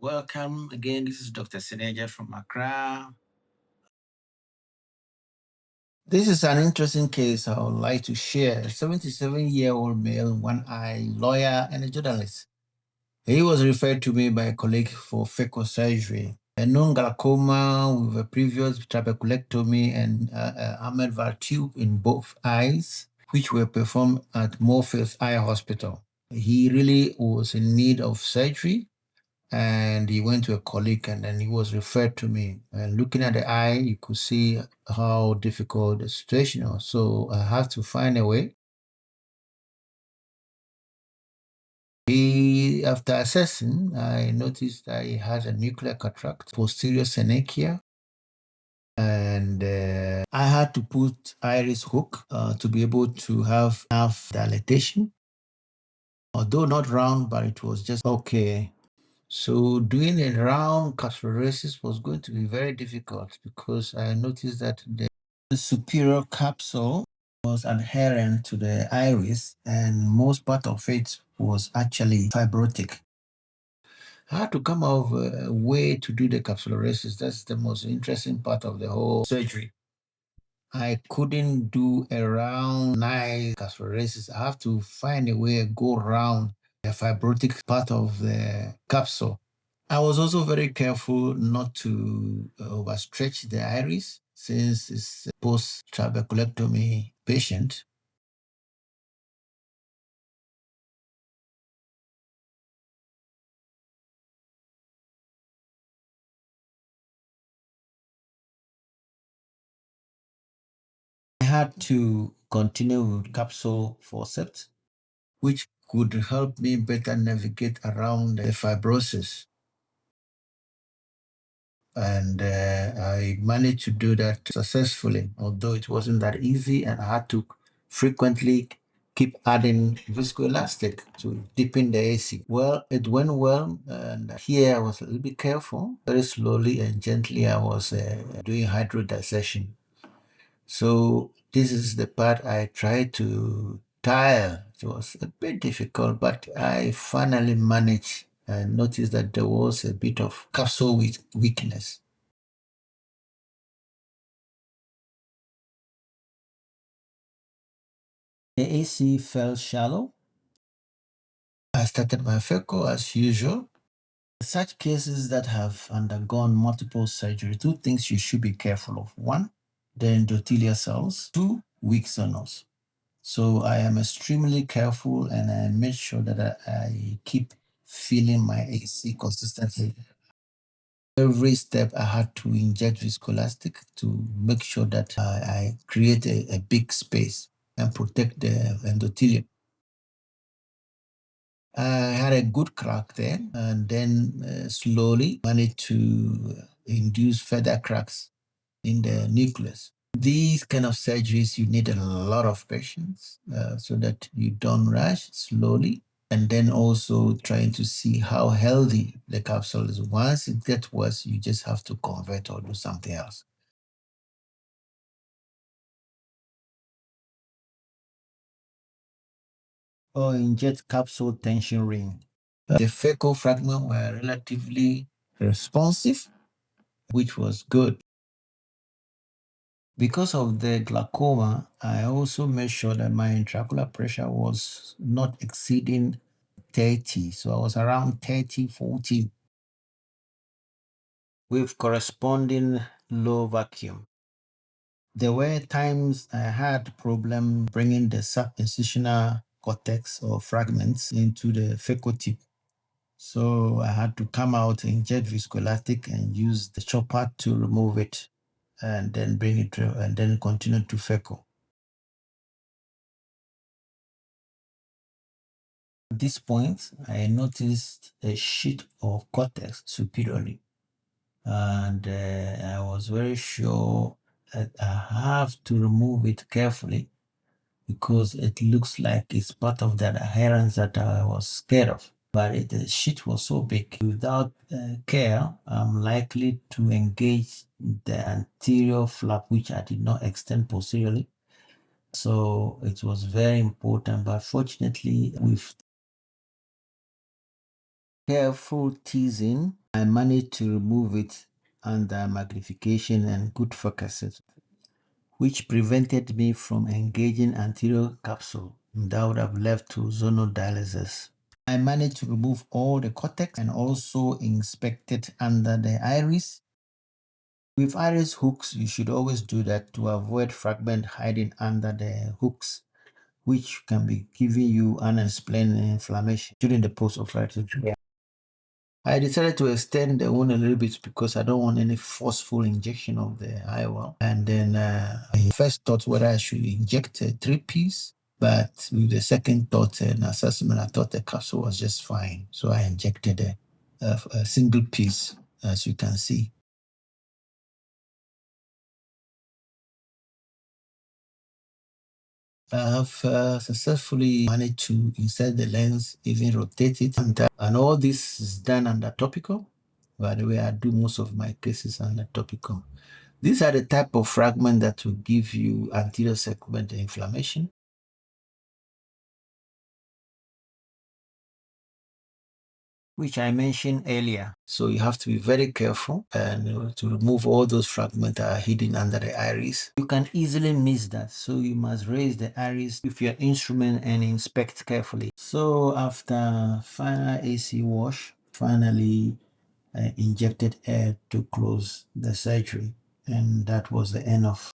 Welcome again. This is Dr. Seneja from Accra. This is an interesting case I would like to share. A 77-year-old male, one eye lawyer, and a journalist. He was referred to me by a colleague for Phaco surgery. A known glaucoma with a previous trabeculectomy and mmHg tube in both eyes, which were performed at Moorfields Eye Hospital. He really was in need of surgery, and he went to a colleague, and then he was referred to me. And looking at the eye, you could see how difficult the situation was. So I had to find a way. After assessing, I noticed that he has a nuclear cataract, posterior synechia, and I had to put iris hook to be able to have enough dilatation, although not round, but it was just okay. So doing a round capsulosis was going to be very difficult because I noticed that the superior capsule was adherent to the iris, and most part of it was actually fibrotic. I had to come up with a way to do the capsulosis. That's the most interesting part of the whole surgery. I couldn't do a round nice capsulosis. I have to find a way to go around the fibrotic part of the capsule. I was also very careful not to overstretch the iris since it's a post-trabeculectomy patient. I had to continue with capsule forceps, which could help me better navigate around the fibrosis. And I managed to do that successfully, although it wasn't that easy, and I had to frequently keep adding viscoelastic to deepen the AC. Well, it went well, and here I was a little bit careful. Very slowly and gently I was doing hydrodissection. So this is the part I tried to tile. It was a bit difficult, but I finally managed and noticed that there was a bit of capsule weakness. The AC fell shallow. I started my Phaco as usual. Such cases that have undergone multiple surgery, two things you should be careful of. One, the endothelial cells. Two, weak zones. So I am extremely careful, and I make sure that I keep filling my AC consistently. Every step I had to inject viscoelastic to make sure that I create a big space and protect the endothelium. I had a good crack there, and then slowly managed to induce further cracks in the nucleus. These kind of surgeries, you need a lot of patience so that you don't rush, slowly, and then also trying to see how healthy the capsule is. Once it gets worse, you just have to convert or do something else. Or inject capsule tension ring. The Phaco fragments were relatively responsive, which was good. Because of the glaucoma, I also made sure that my intraocular pressure was not exceeding 30. So I was around 30, 40 with corresponding low vacuum. There were times I had problem bringing the subincisional cortex or fragments into the phaco tip. So I had to come out, inject viscoelastic, and use the chopper to remove it, and then bring it through, and then continue to phaco. At this point, I noticed a sheet of cortex superiorly, and I was very sure that I have to remove it carefully because it looks like it's part of that adherence that I was scared of. But the sheet was so big. Without care, I'm likely to engage the anterior flap, which I did not extend posteriorly. So it was very important. But fortunately, with careful teasing, I managed to remove it under magnification and good focuses, which prevented me from engaging anterior capsule that would have led to zonal dialysis. I managed to remove all the cortex and also inspected under the iris. With iris hooks, you should always do that to avoid fragment hiding under the hooks, which can be giving you unexplained inflammation during the post-operative treatment. I decided to extend the wound a little bit because I don't want any forceful injection of the IOL. And then I first thought whether I should inject a 3-piece, but with the second thought and assessment, I thought the capsule was just fine. So I injected a single piece, as you can see. I have successfully managed to insert the lens, even rotate it, and all this is done under topical. By the way, I do most of my cases under topical. These are the type of fragment that will give you anterior segment inflammation, which I mentioned earlier. So you have to be very careful and to remove all those fragments that are hidden under the iris. You can easily miss that. So you must raise the iris with your instrument and inspect carefully. So after final AC wash, finally I injected air to close the surgery. And that was the end of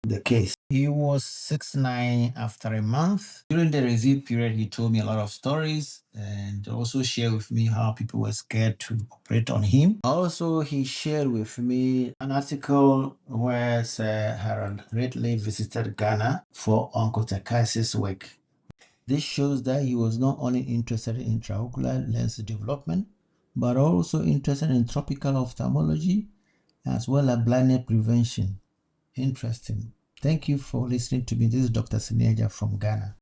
the case. He was 6'9" after a month. During the review period, he told me a lot of stories and also shared with me how people were scared to operate on him. Also, he shared with me an article where Sir Harold Ridley visited Ghana for onchocerciasis work. This shows that he was not only interested in intraocular lens development, but also interested in tropical ophthalmology as well as blindness prevention. Interesting. Thank you for listening to me. This is Dr. Sineja from Ghana.